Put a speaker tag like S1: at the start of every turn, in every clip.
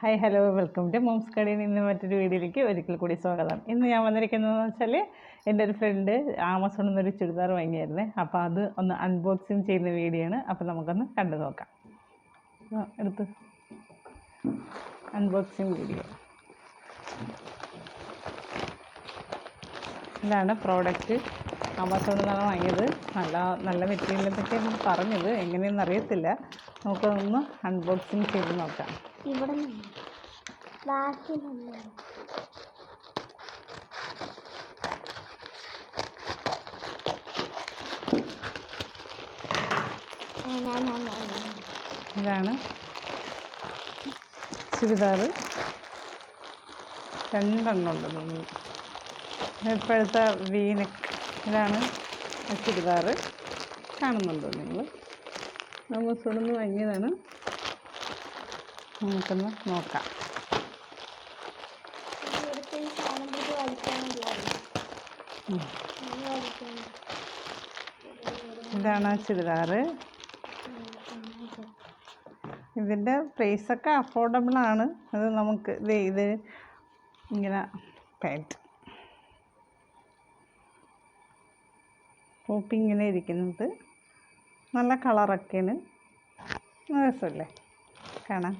S1: Hi hello welcome to mom's കടയിൽ നിന്ന് മറ്റൊരു വീഡിയോയിലേക്ക് ഒരിക്കൽ കൂടി സ്വാഗതം. ഇന്ന് ഞാൻ വന്നിരിക്കുന്നതെന്ന് വെച്ചാൽ എൻ്റെ ഒരു ഫ്രണ്ട് ആമസോണിൽ നിന്നൊരു ചുരിദാർ വാങ്ങിയായിരുന്നേ. അപ്പോൾ അത് ഒന്ന് അൺബോക്സിങ് ചെയ്യുന്ന വീഡിയോ ആണ്. അപ്പോൾ നമുക്കൊന്ന് കണ്ടു നോക്കാം. എടുത്ത് അൺബോക്സിങ് വീഡിയോ. ഇതാണ് പ്രോഡക്റ്റ്. ആമസോണിൽ നിന്നാണ് വാങ്ങിയത്. നല്ല മെറ്റീരിയൽ എന്നൊക്കെയാണ് പറഞ്ഞത്. എങ്ങനെയെന്ന് അറിയത്തില്ല. നമുക്കൊന്ന് അൺബോക്സിങ് ചെയ്ത് നോക്കാം.
S2: ഇവിടെ
S1: ഇതാണ് ചുരിദാർ. രണ്ടെണ്ണം ഉണ്ട് തോന്നുന്നു. ഇപ്പോഴത്തെ വീനെക്ക്. ഇതാണ് ചുരിദാർ. കാണുന്നുണ്ടോ നിങ്ങൾ? ആമസോണിൽ നിന്ന് വാങ്ങിയതാണ്. നമുക്കൊന്ന് നോക്കാം. ഇതാണ് ചുരിദാർ. ഇതിൻ്റെ പ്രൈസൊക്കെ അഫോർഡബിളാണ്. അത് നമുക്ക് ഇത് ഇങ്ങനെ പാൻറ്റ് ടോപ്പ് ഇങ്ങനെ ഇരിക്കുന്നത് നല്ല കളറൊക്കെയാണ്. രസമല്ലേ കാണാൻ?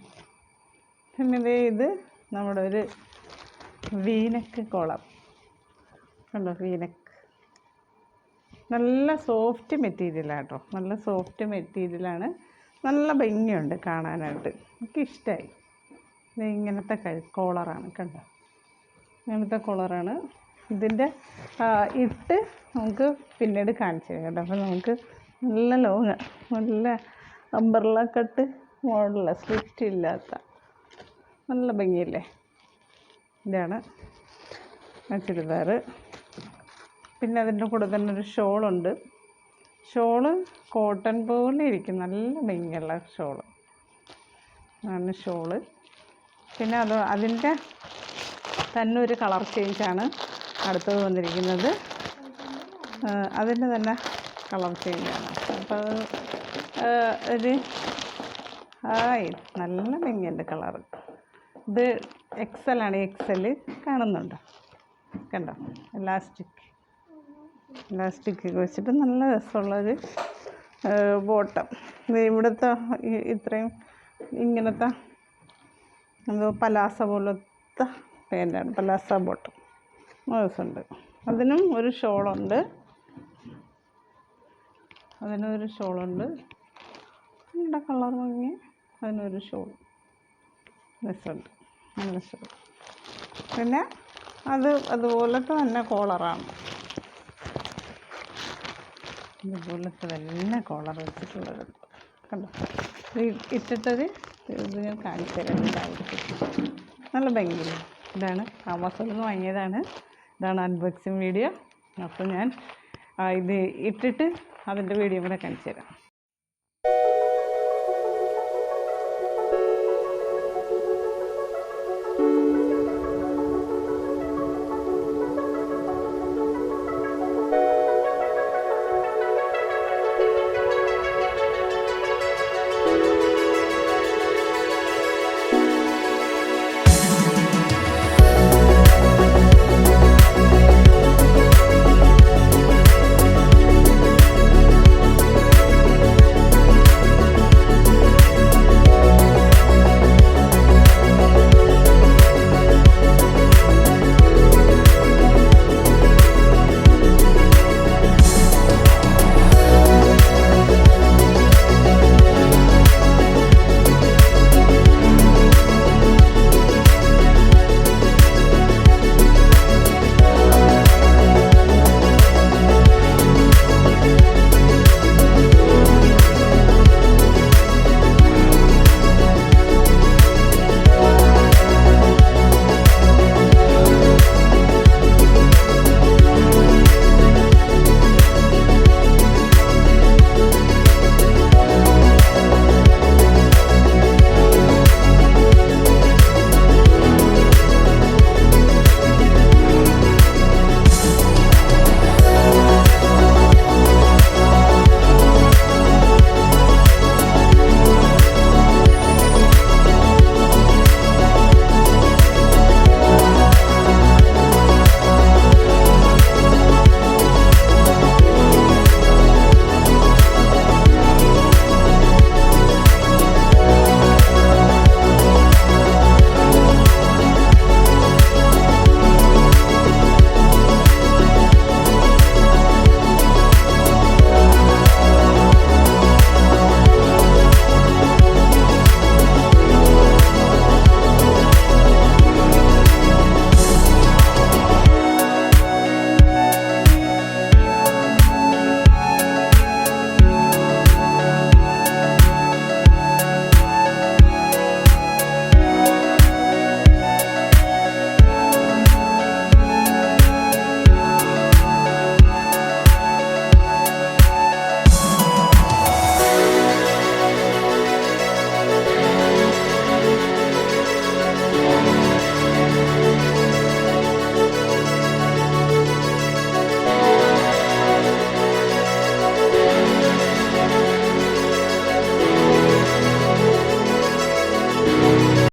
S1: പിന്നെ ഇത് നമ്മുടെ ഒരു വീനെക്ക് കോളർ കണ്ടോ? വീനെക്ക് നല്ല സോഫ്റ്റ് മെറ്റീരിയലാണ് കേട്ടോ. നല്ല സോഫ്റ്റ് മെറ്റീരിയലാണ്. നല്ല ഭംഗിയുണ്ട് കാണാനായിട്ട്. എനിക്കിഷ്ടമായി. ഇത് ഇങ്ങനത്തെ കോളറാണ് കണ്ടോ? ഇങ്ങനത്തെ കോളറാണ്. ഇതിൻ്റെ ഇട്ട് നമുക്ക് പിന്നീട് കാണിച്ചു തരാം കേട്ടോ. അപ്പോൾ നമുക്ക് നല്ല ലോങ്, നല്ല അംബ്രല്ല കട്ട് മോഡല, സ്ലിറ്റ് ഇല്ലാത്ത നല്ല ഭംഗിയല്ലേ? ഇതാണ് ആ ചുരിദാർ. പിന്നെ അതിൻ്റെ കൂടെ തന്നെ ഒരു ഷോളുണ്ട്. ഷോള് കോട്ടൺ പോലെ ഇരിക്കും. നല്ല ഭംഗിയുള്ള ഷോള് ആണ് ഷോള്. പിന്നെ അതിൻ്റെ തന്നെ ഒരു കളർ ചേഞ്ചാണ് അടുത്തത് വന്നിരിക്കുന്നത്. അതിൻ്റെ തന്നെ കളർ ചേഞ്ചാണ്. അപ്പോൾ ഒരു നല്ല ഭംഗിയുണ്ട് കളറ്. ഇത് എക്സലാണ്. എക്സൽ കാണുന്നുണ്ടോ? കണ്ടോ? ഇലാസ്റ്റിക് വെച്ചിട്ട് നല്ല രസമുള്ളൊരു ബോട്ടം. ഇത് ഇവിടുത്തെ ഇത്രയും ഇങ്ങനത്തെ എന്തോ പലാസ പോലത്തെ പാൻറ്റാണ്. പലാസ ബോട്ടം രസമുണ്ട്. അതിനും ഒരു ഷോളുണ്ട്. നല്ല കളർ ഭംഗി. അതിനൊരു ഷോൾ രസമുണ്ട്. നല്ല ഷോൾ. പിന്നെ അതുപോലത്തെ തന്നെ കോളറാണ്. ഇതുപോലത്തെ തന്നെ കോളർ വെച്ചിട്ടുള്ളത് കണ്ടോ? ഇട്ടിട്ടൊരു ഇത് ഞാൻ കാണിച്ചു തരാം. നല്ല ഭംഗിയില്ല. ഇതാണ് ആമസോണിൽ നിന്ന് വാങ്ങിയതാണ്. ഇതാണ് അൺബോക്സിങ് വീഡിയോ. അപ്പോൾ ഞാൻ ഇത് ഇട്ടിട്ട് അതിൻ്റെ വീഡിയോ കൂടെ കാണിച്ചു തരാം.